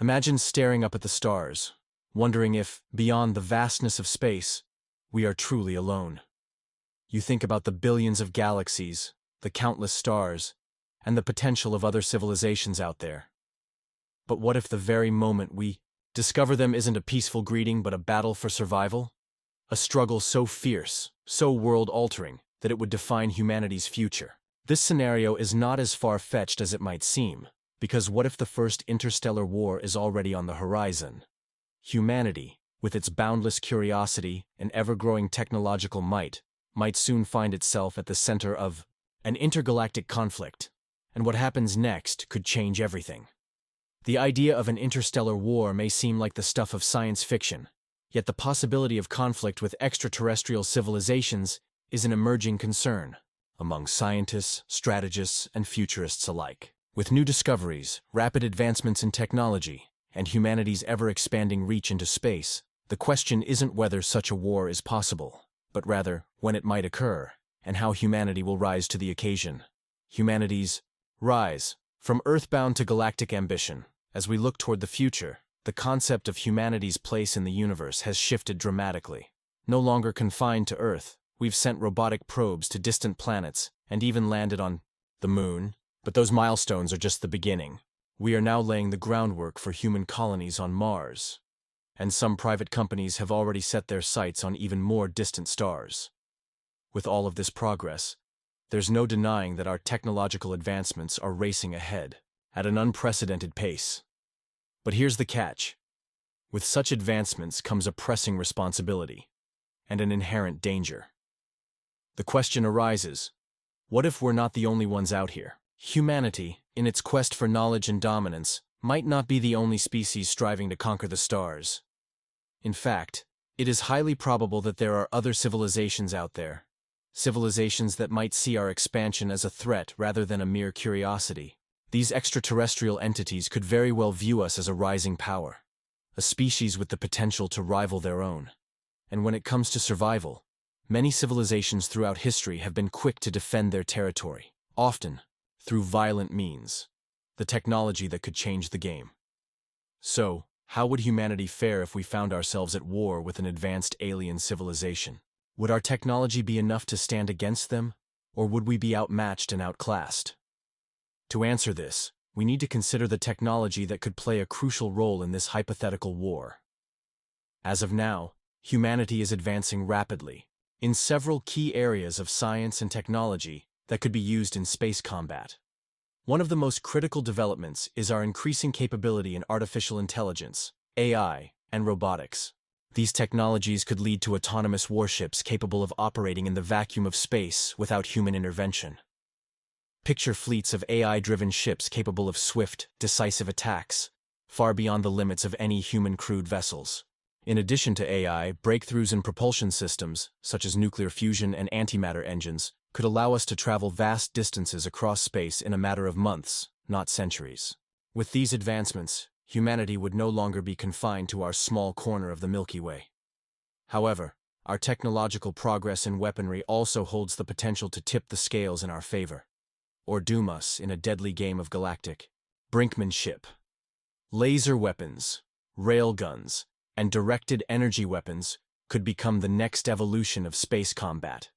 Imagine staring up at the stars, wondering if, beyond the vastness of space, we are truly alone. You think about the billions of galaxies, the countless stars, and the potential of other civilizations out there. But what if the very moment we discover them isn't a peaceful greeting but a battle for survival? A struggle so fierce, so world-altering, that it would define humanity's future. This scenario is not as far-fetched as it might seem, because what if the first interstellar war is already on the horizon? Humanity, with its boundless curiosity and ever-growing technological might soon find itself at the center of an intergalactic conflict, and what happens next could change everything. The idea of an interstellar war may seem like the stuff of science fiction, yet the possibility of conflict with extraterrestrial civilizations is an emerging concern among scientists, strategists, and futurists alike. With new discoveries, rapid advancements in technology, and humanity's ever-expanding reach into space, the question isn't whether such a war is possible, but rather when it might occur, and how humanity will rise to the occasion. Humanity's rise, from earthbound to galactic ambition. As we look toward the future, the concept of humanity's place in the universe has shifted dramatically. No longer confined to Earth, we've sent robotic probes to distant planets and even landed on the Moon. But those milestones are just the beginning. We are now laying the groundwork for human colonies on Mars. And some private companies have already set their sights on even more distant stars. With all of this progress, there's no denying that our technological advancements are racing ahead at an unprecedented pace. But here's the catch. With such advancements comes a pressing responsibility and an inherent danger. The question arises, what if we're not the only ones out here? Humanity, in its quest for knowledge and dominance, might not be the only species striving to conquer the stars. In fact, it is highly probable that there are other civilizations out there, civilizations that might see our expansion as a threat rather than a mere curiosity. These extraterrestrial entities could very well view us as a rising power, a species with the potential to rival their own. And when it comes to survival, many civilizations throughout history have been quick to defend their territory, often through violent means, the technology that could change the game. So, how would humanity fare if we found ourselves at war with an advanced alien civilization? Would our technology be enough to stand against them, or would we be outmatched and outclassed? To answer this, we need to consider the technology that could play a crucial role in this hypothetical war. As of now, humanity is advancing rapidly in several key areas of science and technology that could be used in space combat. One of the most critical developments is our increasing capability in artificial intelligence, AI, and robotics. These technologies could lead to autonomous warships capable of operating in the vacuum of space without human intervention. Picture fleets of AI-driven ships capable of swift, decisive attacks, far beyond the limits of any human-crewed vessels. In addition to AI, breakthroughs in propulsion systems, such as nuclear fusion and antimatter engines, could allow us to travel vast distances across space in a matter of months, not centuries. With these advancements, humanity would no longer be confined to our small corner of the Milky Way. However, our technological progress in weaponry also holds the potential to tip the scales in our favor, or doom us in a deadly game of galactic brinkmanship. Laser weapons, railguns, and directed energy weapons could become the next evolution of space combat.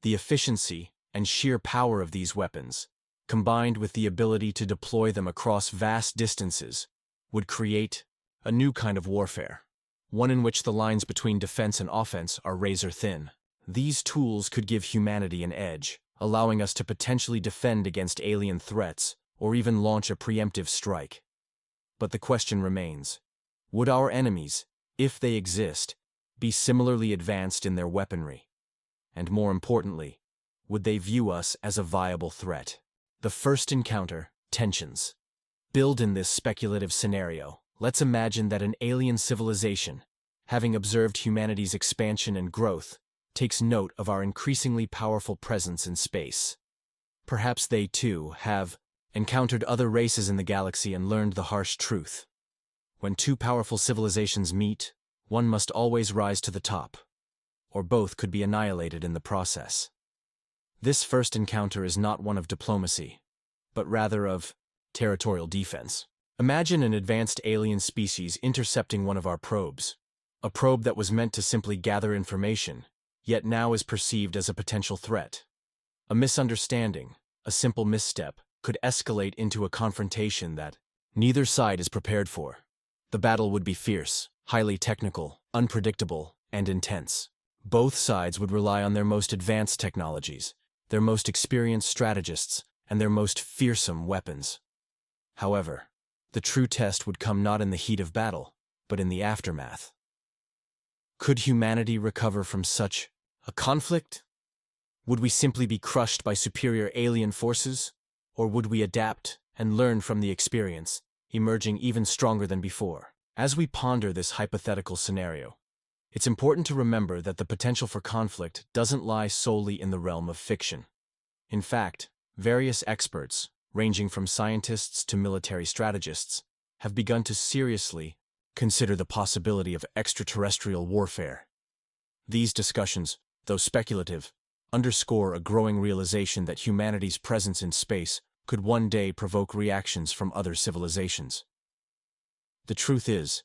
The efficiency and sheer power of these weapons, combined with the ability to deploy them across vast distances, would create a new kind of warfare, one in which the lines between defense and offense are razor thin. These tools could give humanity an edge, allowing us to potentially defend against alien threats or even launch a preemptive strike. But the question remains, would our enemies, if they exist, be similarly advanced in their weaponry? And more importantly, would they view us as a viable threat? The first encounter, tensions. Build in this speculative scenario. Let's imagine that an alien civilization, having observed humanity's expansion and growth, takes note of our increasingly powerful presence in space. Perhaps they, too, have encountered other races in the galaxy and learned the harsh truth. When two powerful civilizations meet, one must always rise to the top, or both could be annihilated in the process. This first encounter is not one of diplomacy, but rather of territorial defense. Imagine an advanced alien species intercepting one of our probes. A probe that was meant to simply gather information, yet now is perceived as a potential threat. A misunderstanding, a simple misstep, could escalate into a confrontation that neither side is prepared for. The battle would be fierce, highly technical, unpredictable, and intense. Both sides would rely on their most advanced technologies, their most experienced strategists, and their most fearsome weapons. However, the true test would come not in the heat of battle, but in the aftermath. Could humanity recover from such a conflict? Would we simply be crushed by superior alien forces? Or would we adapt and learn from the experience, emerging even stronger than before? As we ponder this hypothetical scenario, it's important to remember that the potential for conflict doesn't lie solely in the realm of fiction. In fact, various experts, ranging from scientists to military strategists, have begun to seriously consider the possibility of extraterrestrial warfare. These discussions, though speculative, underscore a growing realization that humanity's presence in space could one day provoke reactions from other civilizations. The truth is,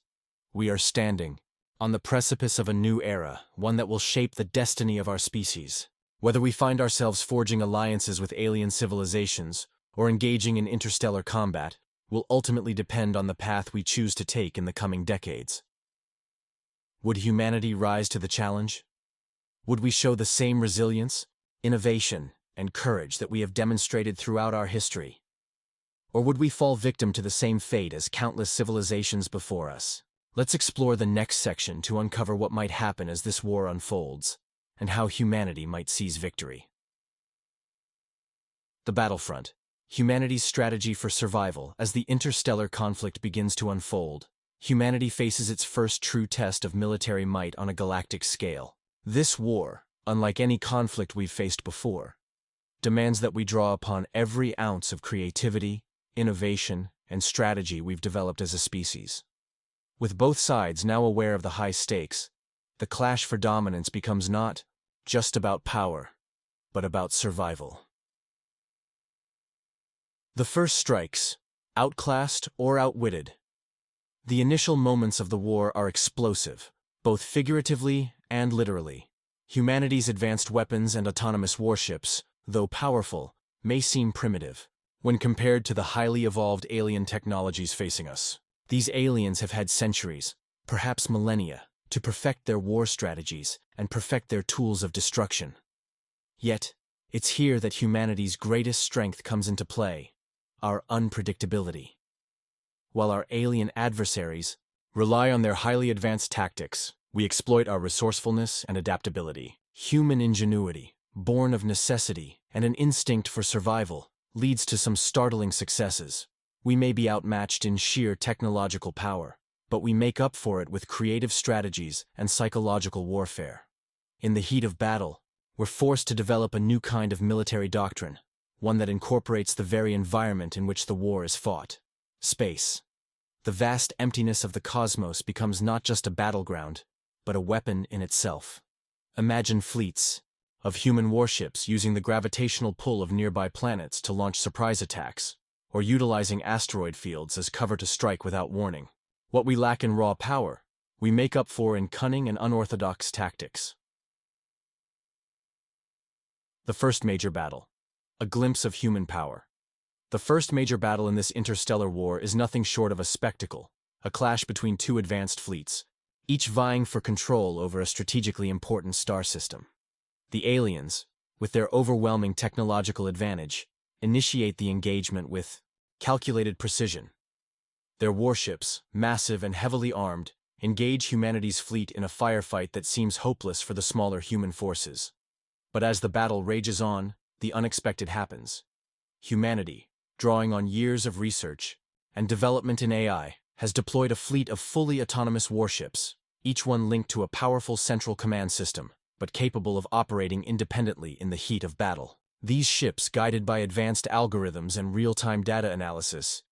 we are standing on the precipice of a new era, one that will shape the destiny of our species. Whether we find ourselves forging alliances with alien civilizations or engaging in interstellar combat will ultimately depend on the path we choose to take in the coming decades. Would humanity rise to the challenge? Would we show the same resilience, innovation, and courage that we have demonstrated throughout our history? Or would we fall victim to the same fate as countless civilizations before us? Let's explore the next section to uncover what might happen as this war unfolds, and how humanity might seize victory. The battlefront. Humanity's strategy for survival. As the interstellar conflict begins to unfold, humanity faces its first true test of military might on a galactic scale. This war, unlike any conflict we've faced before, demands that we draw upon every ounce of creativity, innovation, and strategy we've developed as a species. With both sides now aware of the high stakes, the clash for dominance becomes not just about power, but about survival. The first strikes, outclassed or outwitted. The initial moments of the war are explosive, both figuratively and literally. Humanity's advanced weapons and autonomous warships, though powerful, may seem primitive when compared to the highly evolved alien technologies facing us. These aliens have had centuries, perhaps millennia, to perfect their war strategies and perfect their tools of destruction. Yet, it's here that humanity's greatest strength comes into play: our unpredictability. While our alien adversaries rely on their highly advanced tactics, we exploit our resourcefulness and adaptability. Human ingenuity, born of necessity and an instinct for survival, leads to some startling successes. We may be outmatched in sheer technological power, but we make up for it with creative strategies and psychological warfare. In the heat of battle, we're forced to develop a new kind of military doctrine, one that incorporates the very environment in which the war is fought. Space. The vast emptiness of the cosmos becomes not just a battleground, but a weapon in itself. Imagine fleets of human warships using the gravitational pull of nearby planets to launch surprise attacks, or utilizing asteroid fields as cover to strike without warning. What we lack in raw power, we make up for in cunning and unorthodox tactics. The first major battle. A glimpse of human power. The first major battle in this interstellar war is nothing short of a spectacle, a clash between two advanced fleets, each vying for control over a strategically important star system. The aliens, with their overwhelming technological advantage, initiate the engagement with calculated precision. Their warships, massive and heavily armed, engage humanity's fleet in a firefight that seems hopeless for the smaller human forces. But as the battle rages on, the unexpected happens. Humanity, drawing on years of research and development in AI, has deployed a fleet of fully autonomous warships, each one linked to a powerful central command system, but capable of operating independently in the heat of battle. These ships, guided by advanced algorithms and real-time data analysis,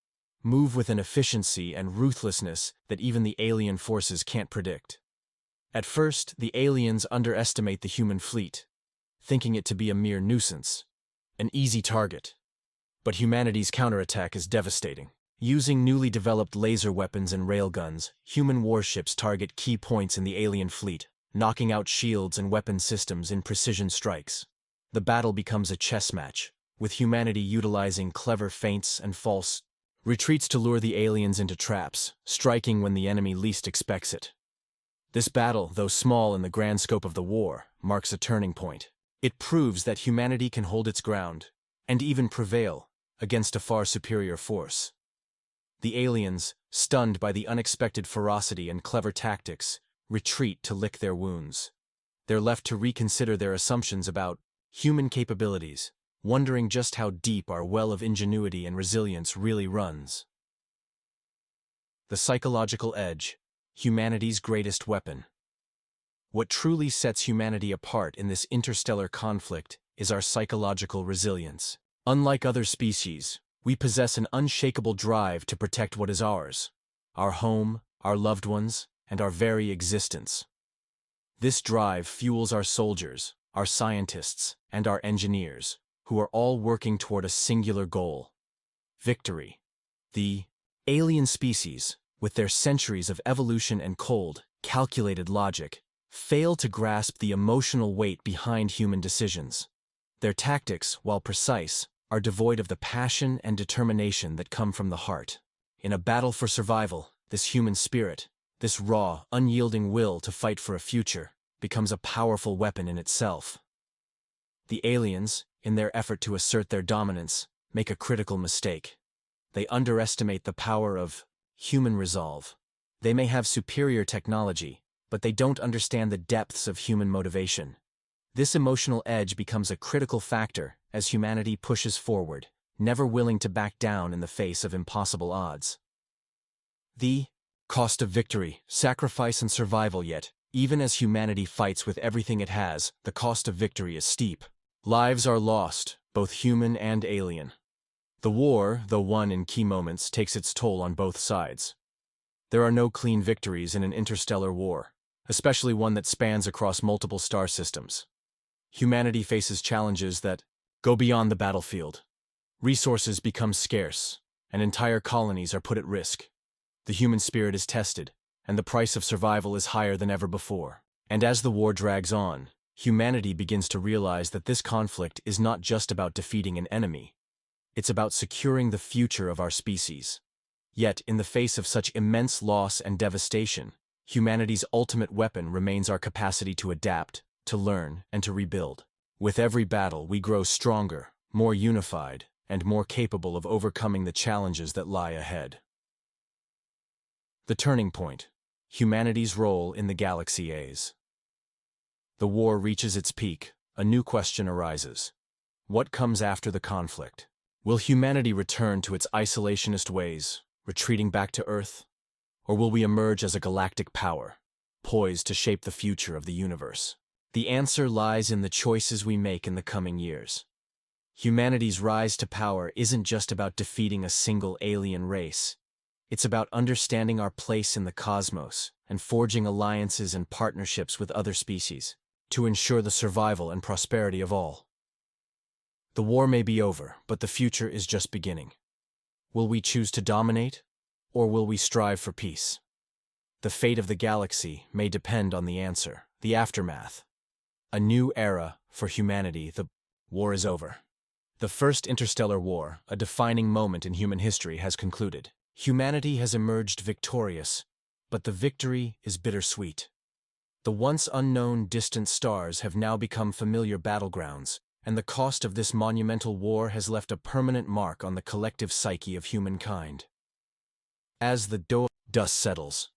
move with an efficiency and ruthlessness that even the alien forces can't predict. At first, the aliens underestimate the human fleet, thinking it to be a mere nuisance, an easy target. But humanity's counterattack is devastating. Using newly developed laser weapons and railguns, human warships target key points in the alien fleet, knocking out shields and weapon systems in precision strikes. The battle becomes a chess match, with humanity utilizing clever feints and false retreats to lure the aliens into traps, striking when the enemy least expects it. This battle, though small in the grand scope of the war, marks a turning point. It proves that humanity can hold its ground, and even prevail, against a far superior force. The aliens, stunned by the unexpected ferocity and clever tactics, retreat to lick their wounds. They're left to reconsider their assumptions about human capabilities, wondering just how deep our well of ingenuity and resilience really runs. The psychological edge, humanity's greatest weapon. What truly sets humanity apart in this interstellar conflict is our psychological resilience. Unlike other species, we possess an unshakable drive to protect what is ours, our home, our loved ones, and our very existence. This drive fuels our soldiers, our scientists, and our engineers, who are all working toward a singular goal: victory. The alien species, with their centuries of evolution and cold, calculated logic, fail to grasp the emotional weight behind human decisions. Their tactics, while precise, are devoid of the passion and determination that come from the heart. In a battle for survival, this human spirit, this raw, unyielding will to fight for a future, becomes a powerful weapon in itself. The aliens, in their effort to assert their dominance, make a critical mistake. They underestimate the power of human resolve. They may have superior technology, but they don't understand the depths of human motivation. This emotional edge becomes a critical factor as humanity pushes forward, never willing to back down in the face of impossible odds. The cost of victory, sacrifice and survival. Yet, even as humanity fights with everything it has, the cost of victory is steep. Lives are lost, both human and alien. The war, though won in key moments, takes its toll on both sides. There are no clean victories in an interstellar war, especially one that spans across multiple star systems. Humanity faces challenges that go beyond the battlefield. Resources become scarce, and entire colonies are put at risk. The human spirit is tested, and the price of survival is higher than ever before. And as the war drags on, humanity begins to realize that this conflict is not just about defeating an enemy. It's about securing the future of our species. Yet, in the face of such immense loss and devastation, humanity's ultimate weapon remains our capacity to adapt, to learn, and to rebuild. With every battle, we grow stronger, more unified, and more capable of overcoming the challenges that lie ahead. The turning point: humanity's role in the galaxy A's. The war reaches its peak. A new question arises. What comes after the conflict? Will humanity return to its isolationist ways, retreating back to Earth? Or will we emerge as a galactic power, poised to shape the future of the universe? The answer lies in the choices we make in the coming years. Humanity's rise to power isn't just about defeating a single alien race. It's about understanding our place in the cosmos and forging alliances and partnerships with other species to ensure the survival and prosperity of all. The war may be over, but the future is just beginning. Will we choose to dominate, or will we strive for peace? The fate of the galaxy may depend on the answer, the aftermath. A new era for humanity. The war is over. The first interstellar war, a defining moment in human history, has concluded. Humanity has emerged victorious, but the victory is bittersweet. The once unknown distant stars have now become familiar battlegrounds, and the cost of this monumental war has left a permanent mark on the collective psyche of humankind. As the dust settles,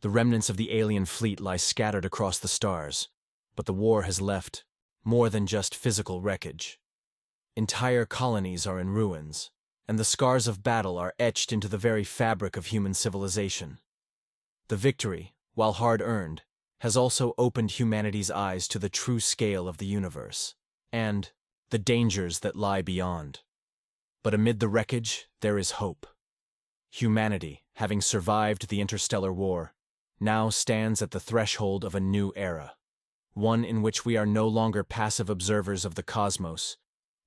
the remnants of the alien fleet lie scattered across the stars, but the war has left more than just physical wreckage. Entire colonies are in ruins, and the scars of battle are etched into the very fabric of human civilization. The victory, while hard-earned, has also opened humanity's eyes to the true scale of the universe, and the dangers that lie beyond. But amid the wreckage, there is hope. Humanity, having survived the interstellar war, now stands at the threshold of a new era, one in which we are no longer passive observers of the cosmos,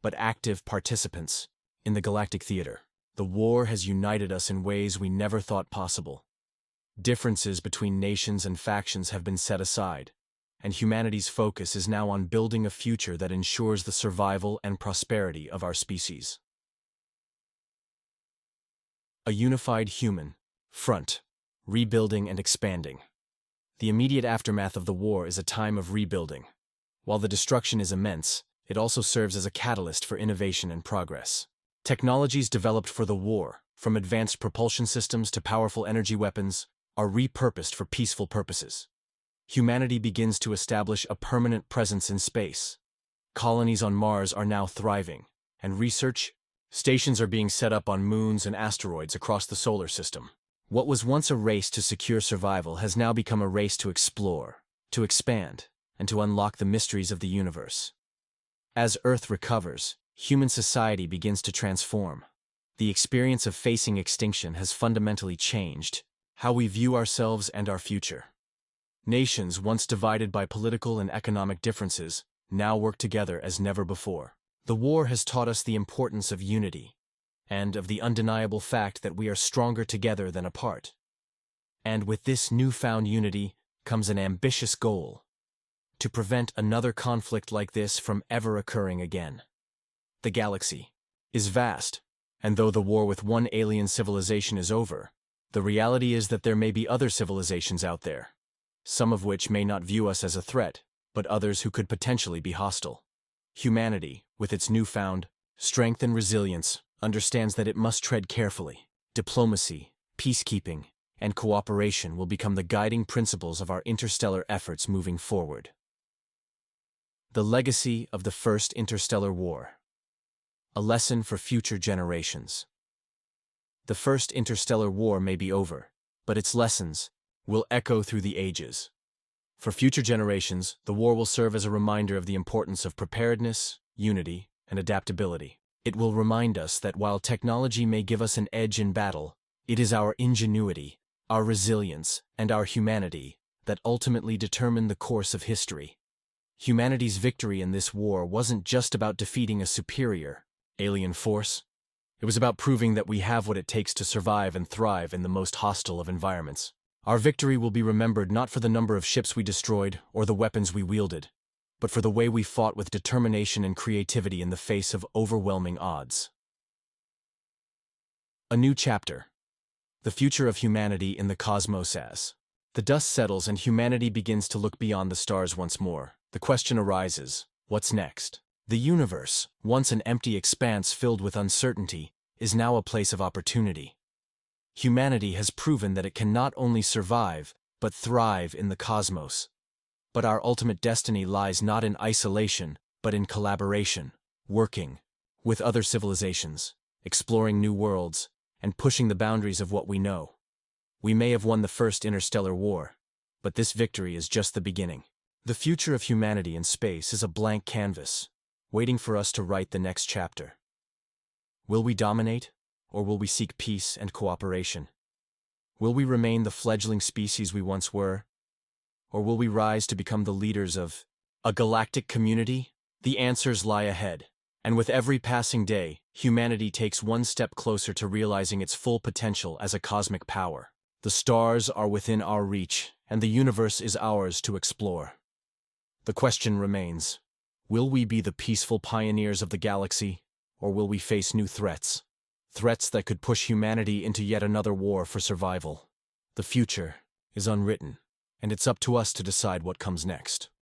but active participants in the galactic theater. The war has united us in ways we never thought possible. Differences between nations and factions have been set aside, and humanity's focus is now on building a future that ensures the survival and prosperity of our species. A unified human front, rebuilding and expanding. The immediate aftermath of the war is a time of rebuilding. While the destruction is immense, it also serves as a catalyst for innovation and progress. Technologies developed for the war, from advanced propulsion systems to powerful energy weapons, are repurposed for peaceful purposes. Humanity begins to establish a permanent presence in space. Colonies on Mars are now thriving, and research stations are being set up on moons and asteroids across the solar system. What was once a race to secure survival has now become a race to explore, to expand, and to unlock the mysteries of the universe. As Earth recovers, human society begins to transform. The experience of facing extinction has fundamentally changed how we view ourselves and our future. Nations, once divided by political and economic differences, now work together as never before. The war has taught us the importance of unity, and of the undeniable fact that we are stronger together than apart. And with this newfound unity comes an ambitious goal: to prevent another conflict like this from ever occurring again. The galaxy is vast, and though the war with one alien civilization is over, the reality is that there may be other civilizations out there, some of which may not view us as a threat, but others who could potentially be hostile. Humanity, with its newfound strength and resilience, understands that it must tread carefully. Diplomacy, peacekeeping, and cooperation will become the guiding principles of our interstellar efforts moving forward. The legacy of the First Interstellar War. A lesson for future generations. The First Interstellar War may be over, but its lessons will echo through the ages. For future generations, the war will serve as a reminder of the importance of preparedness, unity, and adaptability. It will remind us that while technology may give us an edge in battle, it is our ingenuity, our resilience, and our humanity that ultimately determine the course of history. Humanity's victory in this war wasn't just about defeating a superior alien force. It was about proving that we have what it takes to survive and thrive in the most hostile of environments. Our victory will be remembered not for the number of ships we destroyed or the weapons we wielded, but for the way we fought with determination and creativity in the face of overwhelming odds. A new chapter. The future of humanity in the cosmos. As the dust settles and humanity begins to look beyond the stars once more, the question arises: what's next? The universe, once an empty expanse filled with uncertainty, is now a place of opportunity. Humanity has proven that it can not only survive, but thrive in the cosmos. But our ultimate destiny lies not in isolation, but in collaboration, working with other civilizations, exploring new worlds, and pushing the boundaries of what we know. We may have won the First Interstellar War, but this victory is just the beginning. The future of humanity in space is a blank canvas, waiting for us to write the next chapter. Will we dominate, or will we seek peace and cooperation? Will we remain the fledgling species we once were, or will we rise to become the leaders of a galactic community? The answers lie ahead, and with every passing day, humanity takes one step closer to realizing its full potential as a cosmic power. The stars are within our reach, and the universe is ours to explore. The question remains: will we be the peaceful pioneers of the galaxy, or will we face new threats? Threats that could push humanity into yet another war for survival. The future is unwritten, and it's up to us to decide what comes next.